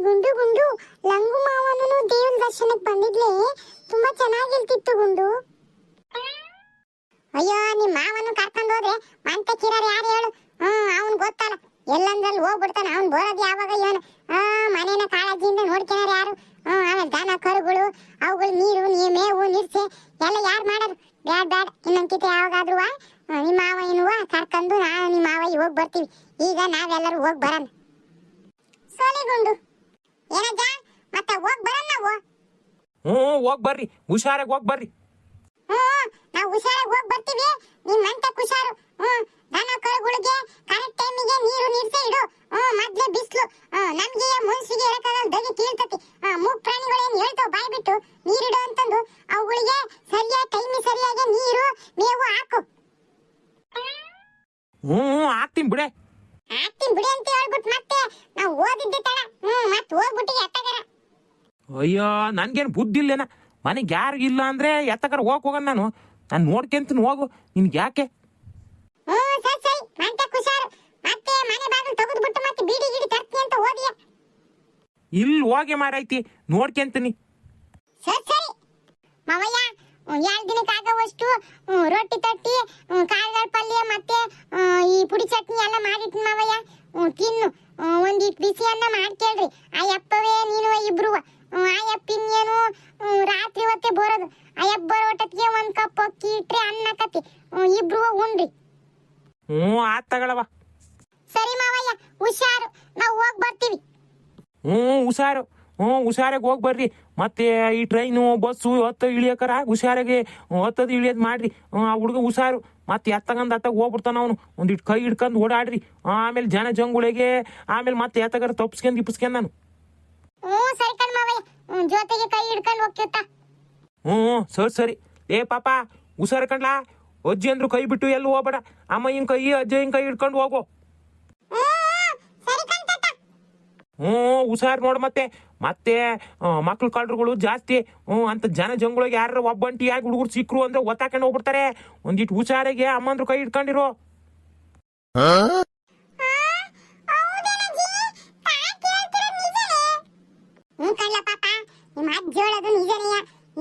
ಗುಂಡು ಗುಂಡು ಲಂಗು ಮಾವನು ದೇವರ ದರ್ಶನಕ್ಕೆ ಬಂದಿದ್ಲೆ ತುಂಬಾ ಚೆನ್ನಾಗಿರ್ತಿತ್ತು ಗುಂಡು. ಅಯ್ಯೋ ನಿಮ್ಮ ಮಾವನು ಕರ್ಕೊಂಡು ಹೋದ್ರೆ ಮಂತೆ ಕಿರಾರ ಯಾರು ಹೇಳು? ಅವನ್ ಗೊತ್ತಲ್ಲ ಎಲ್ಲಂದ್ರಲ್ಲಿ ಹೋಗ್ಬಿಡ್ತಾನ. ಅವ್ನು ಬರೋದು ಯಾವಾಗ ಇವನು ಮನೇನ ಕಾಳಜಿಯಿಂದ ನೋಡ್ಕೊಳಾರ ಯಾರು? ಆಮೇಲೆ ದನ ಕರುಗಳು ಅವುಗಳು ನೀರು ಮೇವು ನಿರ್ಸೆ ಎಲ್ಲ ಯಾರು ಮಾಡೋರು? ಬ್ಯಾಡ್ ಬ್ಯಾಡ್ ಇನ್ನೊಂದ್ಕಿತ ಯಾವಾಗಾದ್ರೂ ನಿಮ್ಮ ಮಾವ ಏನುವ ಕರ್ಕೊಂಡು ನಾನು ನಿಮ್ಮ ಮಾವ ಹೋಗಿ ಬರ್ತೀವಿ. ಈಗ ನಾವೆಲ್ಲರೂ ಹೋಗಿ ಬರೋಣ. ಸೋಲಿಗುಂಡು ಏನಜ್ಜ ಮತ್ತೆ ಹೋಗಿ ಬರೋಣ ನಾವು? ಹೋಗಿ ಬರ್ರಿ, ಹುಷಾರಾಗಿ ಹೋಗಿ ಬರ್ರಿ. ನಾವು ಹುಷಾರಾಗಿ ಹೋಗಿ ಬರ್ತೀವಿ. ನಿಮ್ಮ ಮಂತೆ ಹುಷಾರು. ದನ ಕರುಗಳಿಗೆ ಕರೆಕ್ಟ್ ಟೈಮಿಗೆ ನೀರು ನಿರ್ಸೆ ಇಡು. ಮೊದ್ಲೇ ಬಿಸಿಲು ನಮ್ಗೆ ಮುನ್ಸಿಗೆ ಇರಕ್ಕಾಗಲ್ಲ, ದಗಿ ಕೀಳ್ತತಿ. ಮೂಗ್ ಪ್ರಾಣಿಗಳೇನು ಹೇಳ್ತಾವ ಬಾಯ್ ಬಿಟ್ಟು ನೀರಿಡು ಅಂತಂದು ಅವುಗಳಿಗೆ ಸರಿಯಾದ ಟೈಮಿಗೆ ಸರಿಯಾಗಿ ನೀರು ಮೇವು ಹಾಕು. ಹಾಕ್ತೀನಿ ಬಿಡೆ ಅಂತ ಹೇಳ್ಬಿಟ್ಟು ಮತ್ತೆ ನಾವು ಓದಿದ್ದೆ ತಡ ಮತ್ತೆ ಹೋಗ್ಬಿಟ್ಟು ಎತ್ತಗರ. ಅಯ್ಯೋ ನನ್ಗೇನು ಬುದ್ಧಿ ಇಲ್ಲೇನ? ಮನೆಗೆ ಯಾರು ಇಲ್ಲ ಅಂದ್ರೆ ಎತ್ತಕರ ಹೋಗೋಣ. ನಾನು ನೋಡ್ಕೊಂತೀನಿ ಹೋಗು, ನಿನ್ಗೆ ಯಾಕೆ? ಸರಿ ಮಂತೆ ಹುಷಾರು. ಮತ್ತೆ ಮನೆ ಬಾಗಿಲು ತೆಗೆದ್ಬಿಟ್ಟು ಮತ್ತೆ ಬೀಡಿ ಗಿಡಿ ತರ್ತೀನಿ ಅಂತ ಹೋದಿಯ? ಇಲ್ಲಿ ಹೋಗಿ ಮಾರೈತಿ, ನೋಡ್ಕೊಂತೀನಿ. ಸರಿ ಮಾವಯ್ಯ, 2 ದಿನಕ್ಕೆ ಆಗೋವಷ್ಟು ರೊಟ್ಟಿ ತಟ್ಟಿ ಕಾಳುಗಳ ಪಲ್ಯ ಮತ್ತೆ ಈ ಪುಡಿ ಚಟ್ನಿ ಎಲ್ಲ ಮಾಡಿಟ್ಟು ಮಾವಯ್ಯ ತಿನ್ನು. ಒಂದಿಟ್ಟು ಬಿಸಿಯನ್ನ ಮಾಡ್ಕೇಳ್ರಿ. ಆ ಯಪ್ಪವೇ ನೀನು ಇಬ್ರು. ಆ ಯಪ್ಪಿನ್ನೇನು ರಾತ್ರಿ ಹೊತ್ತೆ ಬರೋದು. ಆ ಯಪ್ಪ ಬರೋಟಕ್ಕೆ 1 ಕಪ್ ಅಕ್ಕಿ ಇಟ್ರೆ ಅನ್ನ ಕತ್ತಿ ಇಬ್ರು ಉಣ್ರಿ. ಆತ್ ತಗೊಳವ. ಸರಿ ಮಾವಯ್ಯ ಹುಷಾರು, ನಾವು ಹೋಗಿ ಬರ್ತೀವಿ. ಹುಷಾರಾಗಿ ಹೋಗಿ ಬರ್ರಿ. ಮತ್ತೆ ಈ ಟ್ರೈನು ಬಸ್ಸು ಇಳಿಯಕರ ಹುಷಾರಾಗಿ ಹತ್ತದು ಇಳಿಯೋದು ಮಾಡ್ರಿ. ಆ ಹುಡುಗ ಹುಷಾರು. ಮತ್ತೆ ಎತ್ತಗಂದು ಹೋಗ್ಬಿಡ್ತಾನ ಅವನು. ಒಂದಿಟ್ಟು ಕೈ ಹಿಡ್ಕೊಂಡು ಓಡಾಡ್ರಿ. ಆಮೇಲೆ ಜನ ಜಂಗುಳಿಗೆ ಆಮೇಲೆ ಮತ್ತೆ ಎತ್ತಗಾರ ತಪ್ಪಿಸ್ಕೊಂಡು ಇಪ್ಪಿಸ್ಕೊಂಡು ನಾನು. ಸರಿ ಕಣ್ ಮಾವಯ್ಯ, ಜೊತೆಗೆ ಕೈ ಹಿಡ್ಕೊಂಡು ಹೋಗ್ತಿರ್ತ. ಸರಿ. ಏ ಪಾಪ ಹುಷಾರ ಕಣ್ಲಾ. ಅಜ್ಜಿ ಅಂದ್ರು ಕೈ ಬಿಟ್ಟು ಎಲ್ಲೂ ಹೋಗ್ಬೇಡ. ಅಮ್ಮಯ್ಯನ ಕೈ ಅಜ್ಜಯ್ಯನ ಕೈ ಹಿಡ್ಕೊಂಡು ಹೋಗು. ಹುಷಾರ್ ನೋಡು. ಮತ್ತೆ ಮಕ್ಳು ಕಳ್ರುಗಳು ಜಾಸ್ತಿ. ಅಂತ ಜನ ಜಂಗುಳಿಗೆ ಯಾರು ಒಬ್ಬಂಟಿಯಾಗಿ ಹುಡುಗರು ಸಿಕ್ಕರು ಅಂದ್ರೆ ಒತ್ತಾಕೊಂಡು ಹೋಗ್ಬಿಡ್ತಾರೆ. ಒಂದಿಟ್ಟು ಹುಷಾರಾಗಿ ಅಮ್ಮಂದ್ರು ಕೈ ಹಿಡ್ಕೊಂಡಿರೋ.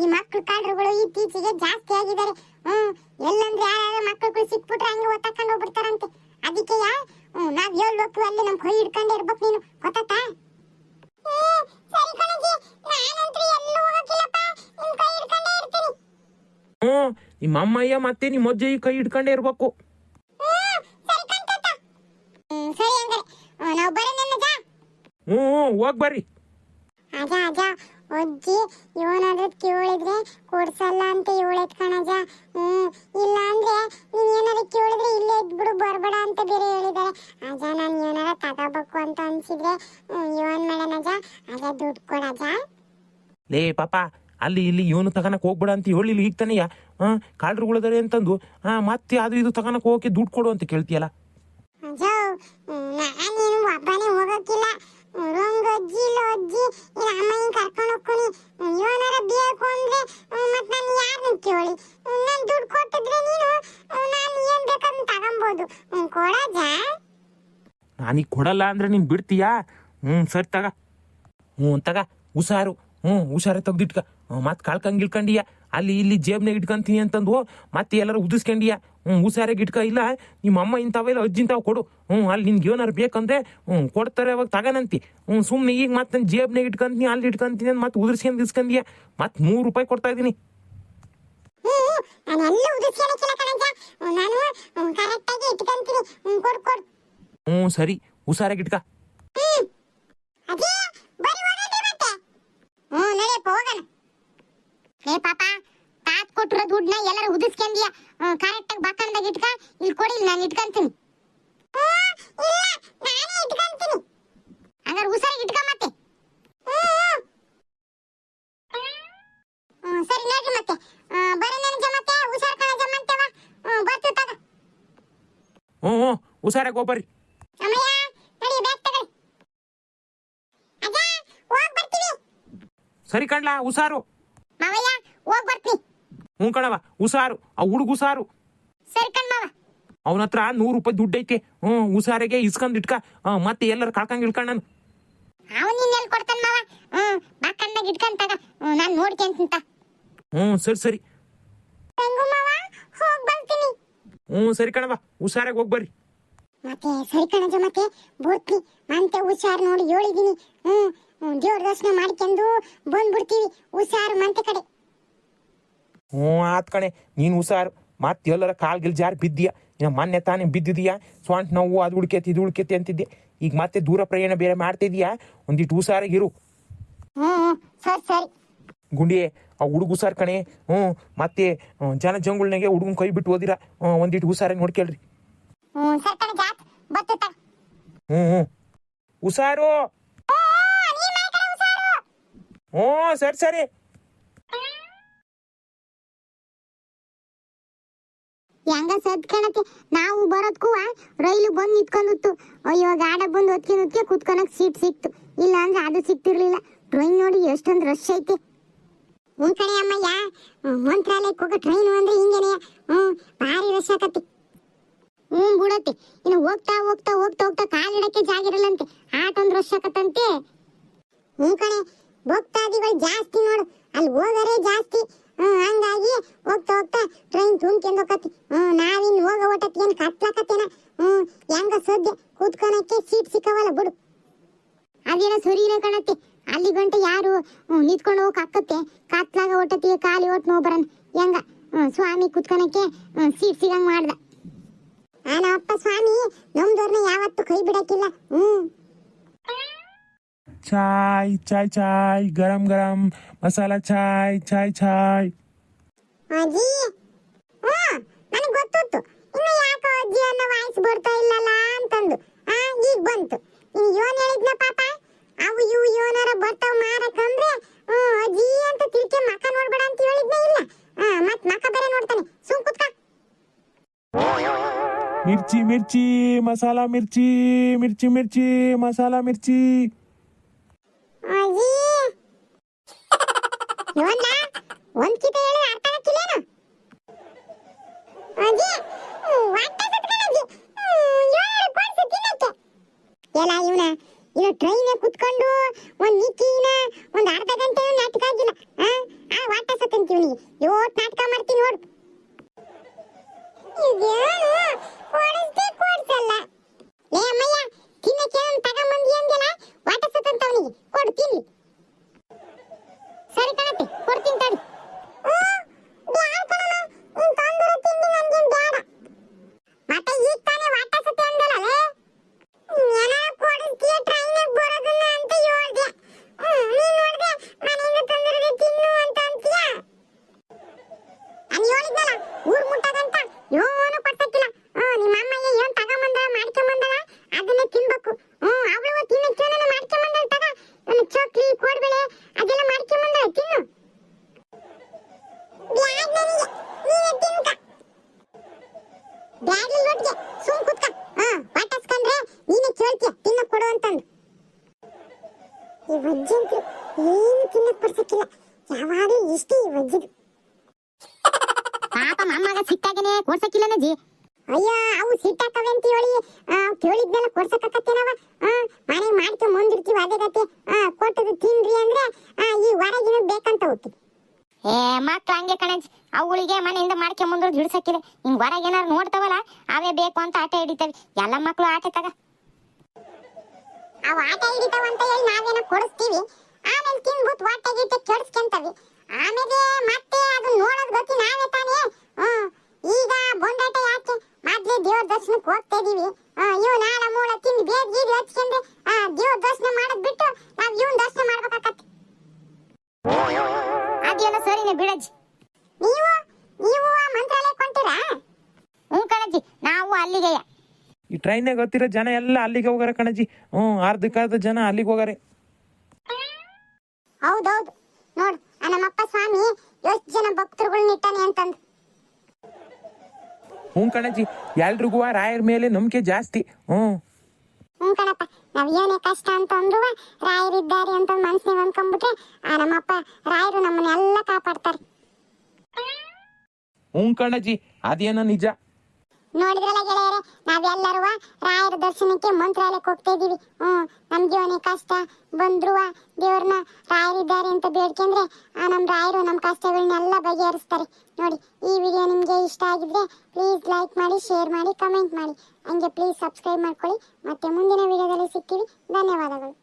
ಈ ಮಕ್ಳು ಕಳ್ರುಗಳು ಇತ್ತೀಚೆಗೆ ಜಾಸ್ತಿ ಆಗಿದ್ದಾರೆ. ಎಲ್ಲಂದ್ರೆ ಯಾರು ಮಕ್ಳುಗಳು ಸಿಕ್ಬಿಟ್ರೆ ಹಂಗೆ ಒತ್ತಾಕೊಂಡು ಹೋಗ್ಬಿಡ್ತಾರಂತೆ. ಅದಕ್ಕೆ ನಾವ್ ಹೇಳ್ಬೇಕು ಅಲ್ಲಿ ನಮ್ ಕೈ ಹಿಡ್ಕೊಂಡೆ ಇರ್ಬೇಕು. ನೀನು ಗೊತ್ತಾ? ಸರಿ ಕಣಜಿ, ನಾನಂತೂ ಎಲ್ಲೂ ಹೋಗಕ್ಕಿಲ್ಲಪ್ಪ, ನಿಮ್ ಕೈ ಹಿಡ್ಕೊಂಡೆ ಇರ್ತೀನಿ. ನಿಮ್ಮ ಅಮ್ಮಯ್ಯ ಮತ್ತೆ ನಿಮ್ಮ ಅಜ್ಜಿ ಕೈ ಹಿಡ್ಕೊಂಡೇ ಇರ್ಬೇಕು. ಸರಿ ಕಣ್ತಾತ. ಸರಿ ಹಂಗಾರೆ ನಾವು ಬರೋಣ. ಹೋಗ್ ಬರ್ರಿ. ಅಜ ಅಜ್ಜಿ ಇವನಾದ್ರೂ ಕೇಳಿದ್ರೆ ಕೊಡ್ಸಲ್ಲ ಅಂತ ಹೇಳೈತ್ ಕಣಜ. ಇಲ್ಲ ಅಂದ್ರೆ ನೀನ್ ಏನಾದ್ರು ಕೇಳಿದ್ರೆ ಇಲ್ಲೇ ಇದ್ಬಿಡು ಬರ್ಬೇಡ ಅಂತ ಬೇರೆ ಹೇಳಿದಾರೆ. ಅಜ ನಾನು ಏನಾರ ತಗೋಬೇಕು ಅಂತ ಅನ್ಸಿದ್ರೆ ಇವನ್ ಮಾಡೋಣಜ. ಅಜ ದುಡ್ಡು ಕೊಡಜ. ಲೇ ಪಾಪ, ಅಲ್ಲಿ ಇಲ್ಲಿ ಇವನು ತಗೋಣಕ್ ಹೋಗ್ಬೇಡ ಅಂತ ಹೇಳಿಲ್ಲ ಈಗ ತಾನೆಯ. ಕಾಳ್ರುಗಳದಾರೆ ಅಂತಂದು ಮತ್ತೆ ಅದು ಇದು ತಗೋಣಕ್ ಹೋಗಕ್ಕೆ ದುಡ್ಡು ಕೊಡು ಅಂತ ಕೇಳ್ತೀಯಲ್ಲ. ಅಜ ನಾನೇನು ಒಬ್ಬನೇ ಹೋಗಕ್ಕಿಲ್ಲ. ರಂಗಜ್ಜಿ ಅಜ್ಜಿ ಇಲ್ಲ ಅಮ್ಮಯ್ಯನ ಕರ್ಕೊಂಡು ಹೋಗ್ತೀನಿ. ಇವನಾರ ಬೇಕು ಅಂದ್ರೆ ಮತ್ತೆ ನಾನು ಯಾರನ್ನ ಕೇಳಿ? ನಾನು ದುಡ್ಡು ಕೊಟ್ಟಿದ್ರೆ ನೀನು ನಾನು ಏನ್ ಬೇಕಾದ್ರೂ ತಗೊಂಬೋದು. ಕೊಡಜ. ನಾನೀಗ ಕೊಡಲ್ಲ ಅಂದ್ರೆ ನೀನ್ ಬಿಡ್ತೀಯಾ? ಸರಿ ತಗ. ತಗ ಹುಷಾರು. ಹುಷಾರ ತೆಗ್ದಿಟ್ಕ. ಮತ್ತೆ ಕಳ್ಕಂಗಿಳ್ಕಂಡಿಯ ಅಲ್ಲಿ ಇಲ್ಲಿ ಜೇಬ್ನಾಗ ಇಟ್ಕೊಂತೀನಿ ಅಂತಂದು ಮತ್ತೆ ಎಲ್ಲರೂ ಉದಿಸ್ಕೊಂಡಿಯ. ಹುಷಾರಾಗಿ ಇಟ್ಕ. ಇಲ್ಲ ನಿಮ್ಮ ಅಮ್ಮ ಇಂಥವೆಲ್ಲ ಅಜ್ಜಿ ಇಂಥವು ಕೊಡು. ಅಲ್ಲಿ ನಿನ್ಗೆ ಏನಾರು ಬೇಕಂದ್ರೆ ಕೊಡ್ತಾರೆ, ಅವಾಗ ತಗನಂತಿ. ಸುಮ್ಮನೆ ಈಗ ಮತ್ತೆ ನನ್ನ ಜೇಬ್ನಾಗ ಇಟ್ಕೊಂತೀನಿ ಅಲ್ಲಿ ಇಟ್ಕೊಂತೀನಿ ಅಂತ ಮತ್ತೆ ಉದಿಸ್ಕೊಂಡು ಇಸ್ಕೊಂಡಿಯ. ಮತ್ತೆ ₹100 ಕೊಡ್ತಾ ಇದ್ದೀನಿ. ಸರಿ ಹುಷಾರಾಗಿ ಇಟ್ಕ. ಕೊಟ್ಟಿರೋ ದುಡ್ಡನ್ನ ಎಲ್ಲರೂ ಉದಿಸ್ಕೊಂಡಿಯ. ಕರೆಕ್ಟ್ ಆಗಿ ಬಕ್ಕಂದಾಗ ಇಟ್ಕ. ಇಲ್ಲಿ ಕೊಡಿ, ನಾನು ಇಟ್ಕೊಂತೀನಿ. ಹಂಗಾರೆ ಹುಷಾರಾಗಿ ಇಟ್ಕ ಮತ್ತೆ. ಸರಿ ನೋಡ್ರಿ ಮತ್ತೆ ಬರೋಣ ಮತ್ತೆ. ಹುಷಾರ್ ಕಣ ಜಮ್ಮಂತೇವ. ಬರ್ತೀವಿ ತಗ. ಹುಷಾರಾಗಿ ಹೋಗ್ಬರ್ರಿ. ಅಮ್ಮಯ್ಯ ನಡಿ, ಬ್ಯಾಗ್ ತಗೊಳ್ಳಿ. ಅಜ್ಜ ಹೋಗ್ ಬರ್ತೀವಿ. ಸರಿ ಕಣ್ಲಾ, ಹುಷಾರು. ಮಾವಯ್ಯ ಹೋಗ್ ಬರ್ತೀನಿ. ಕಣವ ಹುಷಾರು. ಆ ಹುಡುಗ ಹುಷಾರು. ಸರಿ ಕಣ್ಮಾವ. ಅವನ ಹತ್ರ ₹100 ದುಡ್ಡು ಐತೆ. ಹುಷಾರಿಗೆ ಇಸ್ಕೊಂಡ್ ಇಟ್ಕ. ಮತ್ತೆ ಎಲ್ಲರೂ ಕಳ್ಕಂಗ್ ಇಳ್ಕೊಂಡ್ ನಾನು. ಅವನು ಇನ್ನೆಲ್ಲಿ ಕೊಡ್ತಾನೆ? ನೋಡ್ಕೊಂತ. ಸರಿ ಸರಿ. ರಂಗು ಮಾವ ಹೋಗ್ ಬರ್ತೀನಿ. ಸರಿ ಕಣವ, ಹುಷಾರಾಗಿ ಹೋಗಿ ಬರ್ರಿ. ಮತ್ತೆ ಸರಿ ಕಣಜ, ಮತ್ತೆ ಬರ್ತೀನಿ. ಮತ್ತೆ ಹುಷಾರ್ ನೋಡಿ ಹೇಳಿದೀನಿ. ದೇವ್ರ ದರ್ಶನ ಮಾಡ್ಕೊಂಡು ಬಂದ್ಬಿಡ್ತೀವಿ. ಹುಷಾರು ಮಂತೆ ಕಡೆ. ಆತ್ ಕಣೆ, ನೀನು ಹುಷಾರು. ಮತ್ತೆ ಎಲ್ಲರ ಕಾಲ್ಗಿಲ್ ಜಾರಿ ಬಿದ್ದೀಯ. ಇನ್ನು ಮೊನ್ನೆ ತಾನೇ ಬಿದ್ದಿದೀಯಾ, ಸ್ವಂಟ್ ನೋವು ಅದು ಉಳ್ಕೇತಿ ಇದು ಉಳ್ಕೇತಿ ಅಂತಿದ್ದೆ. ಈಗ ಮತ್ತೆ ದೂರ ಪ್ರಯಾಣ ಬೇರೆ ಮಾಡ್ತಿದೀಯಾ, ಒಂದಿಟ್ಟು ಹುಷಾರಾಗಿರು. ಸರಿ ಸರಿ. ಗುಂಡಿಯೇ, ಆ ಹುಡುಗ ಹುಷಾರ್ ಕಣೆ. ಮತ್ತೆ ಜನ ಜಂಗುಳ್ನಾಗೆ ಹುಡುಗನ ಕೈ ಬಿಟ್ಟು ಓದಿರ. ಒಂದಿಟ್ಟು ಹುಷಾರಾಗಿ ನೋಡ್ಕೇಳ್ರಿ. ಸರಿ ಕಣಜ, ಬತ್ತ. ಹುಷಾರು. ಸರಿ ಸರಿ. ಹೆಂಗ ಸದ್ ಕಾಣತ್ತೆ. ನಾವು ಬರೋದ್ಕೂ ರೈಲು ಬಂದು ನಿಂತ್ಕೊಂಡಿತ್ತು. ಅಯ್ಯೋ, ಗಾಡ ಬಂದು ಹೊತ್ಕೆ ಕುತ್ಕೊಳಕ್ ಸೀಟ್ ಸಿಕ್ತು. ಇಲ್ಲ ಅಂದ್ರೆ ಅದು ಸಿಕ್ತಿರ್ಲಿಲ್ಲ. ಟ್ರೈನ್ ನೋಡಿ ಎಷ್ಟೊಂದು ರಶ್ ಐತೆ. ಕಣೆ ಅಮ್ಮಯ್ಯ, ಮಂತ್ರಾಲಯಕ್ಕೆ ಹೋಗೋ ಟ್ರೈನು ಅಂದ್ರೆ ಹಿಂಗೇನೆ. ಭಾರಿ ರಶ್ ಆಕತಿ. ಬಿಡತ್ತೆ. ಇನ್ನು ಹೋಗ್ತಾ ಹೋಗ್ತಾ ಹೋಗ್ತಾ ಹೋಗ್ತಾ ಕಾಲಿಡಕ್ಕೆ ಜಾಗ ಇರಲ್ಲಂತೆ. ಆಟೊಂದು ರಶ್ ಆಕತ್ತಂತೆ. ಕಣೆ, ಭಕ್ತಾದಿಗಳು ಜಾಸ್ತಿ ನೋಡು. ಅಲ್ಲಿ ಹೋಗರೆ ಜಾಸ್ತಿ. ಹಂಗಾಗಿ ಹೋಗ್ತಾ ಹೋಗ್ತಾ ಟ್ರೈನ್ ತುಂಬ್ಕೊಂಡು ಹೋಗತಿ. ನಾವಿನ್ ಹೋಗೋ ಒಟ್ಟಕ್ಕೆ ಏನ್ ಕತ್ಲಾಕತ್ತೇನ. ಹೆಂಗ ಸದ್ಯ ಕೂತ್ಕೊಳಕ್ಕೆ ಸೀಟ್ ಸಿಕ್ಕವಲ್ಲ ಬಿಡು. ಅದೇನೋ ಸರಿನೇ ಕಾಣತ್ತೆ. ಅಲ್ಲಿ ಗಂಟೆ ಯಾರು ನಿಂತ್ಕೊಂಡು ಹೋಗಕ್ ಆಕತ್ತೆ. ಕತ್ಲಾಗ ಒಟ್ಟತ್ತಿಗೆ ಖಾಲಿ ಒಟ್ಟು ನೋವು ಬರನ್. ಹೆಂಗ ಸ್ವಾಮಿ ಕೂತ್ಕೊಳಕ್ಕೆ ಸೀಟ್ ಸಿಗಂಗ್ ಮಾಡ್ದ. ನಮ್ಮಪ್ಪ ಸ್ವಾಮಿ ನಮ್ದವ್ರನ್ನ ಯಾವತ್ತೂ ಕೈ ಬಿಡಕ್ಕಿಲ್ಲ. ಚಾಯ್ ಚಾಯ್ ಚಾಯ್, ಗರಂ ಗರಂ ಮಸಾಲಾ ಚಾಯ್ ಚಾಯ್ ಚಾಯ್. ಅಜ್ಜಿ, ನನಗೆ ಗೊತ್ತಿತ್ತು. ಇನ್ನು ಯಾಕೋ ಅಜ್ಜಿ ಅನ್ನೋ ವಾಯ್ಸ್ ಬರ್ತಾ ಇಲ್ಲಲ್ಲ ಅಂತಂದು. ಈಗ ಬಂತು. ಇನ್ನು ಯೋನ್ ಹೇಳಿದ್ನ ಪಾಪ, ಅವು ಇವು ಯೋನಾರ ಬರ್ತಾವ ಮಾರಕಂದ್ರೆ ಅಜ್ಜಿ ಅಂತ ತಿಳ್ಕೆ ಮಕ್ಕ ನೋಡ್ಬೇಡ ಅಂತ ಹೇಳಿದ್ನೇ ಇಲ್ಲ. ಮತ್ ಮಕ್ಕ ಬೇರೆ ನೋಡ್ತಾನೆ. ಸುಮ್ ಕುತ್ಕ. ಮಿರ್ಚಿ ಮಿರ್ಚಿ ಮಸಾಲಾ ಮಿರ್ಚಿ, ಮಿರ್ಚಿ ಮಿರ್ಚಿ ಮಸಾಲಾ ಮಿರ್ಚಿ. ಅಜ್ಜಿ ಯೋನ್ನ ಒಂದ್ ಕಿತ ಹೇಳಿ ಅರ್ಥ ಆಗ್ತಿಲ್ಲೇನು? ಅಜ್ಜಿ ಹೊಟ್ಟೆ ಸುತ್ಕೊಂಡಜ್ಜಿ. ಯೋನಾರ ಕೊಡ್ಸು ತಿನ್ನಕ್ಕೆ. ಎಲ್ಲ ಇವನ ಇನ್ನು ಟ್ರೈನ್ ಕುತ್ಕೊಂಡು ಒಂದ್ ನಿಕ್ಕಿನ ಒಂದ್ ಅರ್ಧ ಗಂಟೆ ನಾಟಕ ಆಗಿಲ್ಲ. ಹೊಟ್ಟೆ ಸತ್ತಂತ ಇವನಿಗೆ ಯೋಟ್ ನಾಟಕ ಮಾಡ್ತೀನಿ ನೋಡು. ಇದೇನು ಕೊಡ್ಸಲ್ಲ. ಲೇ ಅಮ್ಮಯ್ಯ, ತಿನ್ನಕ್ಕೆ ತಗೊಂಬಂದಿ ಅಂದೆಲ್ಲ. ಹೊಟ್ಟೆ ಸತ್ತಂತ ಅವನಿಗೆ ಕೊಡು ತಿನ್ನಿ. ಸರಿ ಕಣತ್ತೆ, ಕೊಡ್ತೀನಿ ತಡಿ. ಮತ್ತೆ ಈಗ ತಾನೇ ಹೊಟ್ಟೆ ಸತ್ತೆ ಅಂದಲ್ಲ. ಏನಾರ ಕೊಡಿಸ್ತೀಯ ಟ್ರೈನಿಗೆ ಬರೋದನ್ನ ಅಂತ ಹೇಳ್ದೆ. ನೀನ್ ನೋಡ್ದೆ ಮನೆಯಿಂದ ತಂದಿರೋದೇ ತಿನ್ನು ಅಂತ ಅಂತೀಯ. ನಾನು ಹೇಳಿದ್ನಲ್ಲ ಊರ್ ಮುಟ್ಟದಂತ ಏನು ಕೊಡ್ಸಕ್ಕಿಲ್ಲ. ನಿಮ್ಮ ಅಮ್ಮಯ್ಯ ಏನ್ ತಗೊಂಬಂದ ಮಾಡ್ಕೊಂಬಂದಳ ಅದನ್ನೇ ತಿನ್ಬೇಕು. ಅವಳು ತಿನ್ನಕ್ಕೆ ಏನೇನೋ ಮಾಡ್ಕೊಂಬಂದಳ. ತಗ ಚೋಕ್ಲಿ ಕೋಡ್ಬೇಳೆ ಅದೆಲ್ಲ ಮಾಡ್ಕೊಂಬಂದಳ, ತಿನ್ನು. ಬ್ಯಾಗ್ ನನಗೆ, ನೀನೇ ತಿನ್ಕ. ಬ್ಯಾಗ್ಲಿ ಒಟ್ಟಿಗೆ ಸುಮ್ ಕುತ್ಕ. ಹೊಟ್ಟಸ್ಕಂದ್ರೆ ನೀನೇ ಕೇಳ್ತೀಯ ತಿನ್ನಕ್ ಕೊಡು ಅಂತಂದು. ಈ ವಜ್ಜಂತ್ರು ಏನು ತಿನ್ನಕ್ ಕೊಡ್ಸಕ್ಕಿಲ್ಲ. ಯಾವಾಗಲೂ ಇಷ್ಟೇ ಈ ವಜ್ಜದು. ಪಾಪ ಮಮ್ಮಗ ಸಿಟ್ಟಾಗನೆ ಕೊಡ್ಸಕ್ಕಿಲ್ಲನಜ್ಜಿ. ಅಯ್ಯೋ, ಅವು ಸಿಟ್ಟಾಕವೆ ಅಂತ ಹೇಳಿ ಕೇಳಿದ್ನೆಲ್ಲ ಕೊಡ್ಸಕತ್ತೇನವ. ಮನೆಗೆ ಮಾಡ್ಕೊಂಡ್ ಮುಂದಿರ್ತೀವಿ ಅದೇ ಗತಿ. ಕೊಟ್ಟದು ತಿನ್ರಿ ಅಂದ್ರೆ ಈ ಹೊರಗಿನ ಬೇಕಂತ ಹೋಗ್ತೀವಿ. ಮಕ್ಳು ಹಂಗೆ ಕಣಜ್ಜಿ, ಅವುಗಳಿಗೆ ಮನೆಯಿಂದ ಮಾಡ್ಕೊಂಡ್ ಮುಂದ್ ಹಿಡ್ಸಕ್ಕಿಲ್ಲ. ಹಿಂಗ್ ಹೊರಗೆ ಏನಾರು ನೋಡ್ತಾವಲ್ಲ ಅವೇ ಬೇಕು ಅಂತ ಆಟ ಹಿಡಿತವೆ. ಎಲ್ಲ ಮಕ್ಳು ಆಟ ತಗ. ಅವು ಆಟ ಹಿಡಿತಾವ ಅಂತ ಹೇಳಿ ನಾವೇನೋ ಕೊಡಿಸ್ತೀವಿ. ಆಮೇಲೆ ತಿನ್ಬಿಟ್ಟು ಹೊಟ್ಟೆ ಗಿಟ್ಟೆ ಕೆಡಿಸ್ಕೊಂತವಿ. ಆಮೇಲೆ ಮತ್ತೆ ಅದು ನೋಡೋದ್ ಗತಿ ನಾವೇ ತಾನೇ. ಈಗ ಬೊಂಡಾಟ ಯಾಕೆ? ಮೊದ್ಲೇ ದೇವ್ರ ದರ್ಶನಕ್ಕೆ ಹೋಗ್ತಾ ಇದೀವಿ. ಇವ್ ನಾಳ ಮೂಳ ತಿಂದು ಬೇದ್ ಗೀದ್ ಹಚ್ಕೊಂಡ್ರೆ ದೇವ್ರ ದರ್ಶನ ಮಾಡೋದ್ ಬಿಟ್ಟು ನಾವ್ ಇವನ್ ದರ್ಶನ ಮಾಡ್ಬೇಕಾಕತ್ತೆ. ಅದೇನೋ ಸರಿನೇ ಬಿಡಜ್ಜಿ. ನೀವು ಮಂತ್ರಾಲಯಕ್ಕೆ ಹೊಂಟಿರಾ? ಕಣಜ್ಜಿ, ನಾವು ಅಲ್ಲಿಗೆಯ. ಈ ಟ್ರೈನಾಗ ಹತ್ತಿರೋ ಜನ ಎಲ್ಲ ಅಲ್ಲಿಗೆ ಹೋಗಾರ ಕಣಜಿ. ಅರ್ಧಕ್ಕರ್ಧ ಜನ ಅಲ್ಲಿಗೆ ಹೋಗಾರೆ. ಹೌದೌದು ನೋಡು, ನಮ್ಮಪ್ಪ ಸ್ವಾಮಿ ಎಷ್ಟು ಜನ ಭಕ್ತರುಗಳನ್ನ ಇಟ್ಟಾನೆ ಅಂತಂದು. ಕಣಜಿ, ಎಲ್ರಿಗೂ ರಾಯರ ಮೇಲೆ ನಂಬಿಕೆ ಜಾಸ್ತಿ. ಕಣಪ್ಪ, ನಾವ್ ಏನೇ ಕಷ್ಟ ಅಂತ ಅಂದ್ರು ರಾಯರಿದ್ದಾರೆ ಅಂತ ಮನ್ಸಿನಾಗ ಅನ್ಕೊಂಡ್ಬಿಟ್ರೆ ನಮ್ಮಪ್ಪ ರಾಯರು ನಮ್ಮನ್ನೆಲ್ಲ ಕಾಪಾಡ್ತಾರೆ. ಕಣಜಿ, ಅದೇನೋ ನಿಜ. ನೋಡಿದ್ರಲ್ಲ ಗೆಳೆಯರೆ, ನಾವೆಲ್ಲರೂ ರಾಯರ ದರ್ಶನಕ್ಕೆ ಮಂತ್ರಾಲಯಕ್ಕೆ ಹೋಗ್ತಾ ಇದೀವಿ. ನಮ್ ಜೀವನ ಕಷ್ಟ ಬಂದ್ರು ದೇವ್ರನ್ನ ರಾಯರಿದ್ದಾರೆ ಅಂತ ಬೇಡ್ಕೊಂಡ್ರೆ ನಮ್ ರಾಯರು ನಮ್ ಕಷ್ಟಗಳನ್ನೆಲ್ಲ ಬಗೆಹರಿಸ್ತಾರೆ. ನೋಡಿ, ಈ ವಿಡಿಯೋ ನಿಮ್ಗೆ ಇಷ್ಟ ಆಗಿದ್ರೆ ಪ್ಲೀಸ್ ಲೈಕ್ ಮಾಡಿ, ಶೇರ್ ಮಾಡಿ, ಕಮೆಂಟ್ ಮಾಡಿ. ಹಂಗೆ ಪ್ಲೀಸ್ ಸಬ್ಸ್ಕ್ರೈಬ್ ಮಾಡ್ಕೊಳ್ಳಿ. ಮತ್ತೆ ಮುಂದಿನ ವಿಡಿಯೋದಲ್ಲಿ ಸಿಗ್ತೀವಿ. ಧನ್ಯವಾದಗಳು.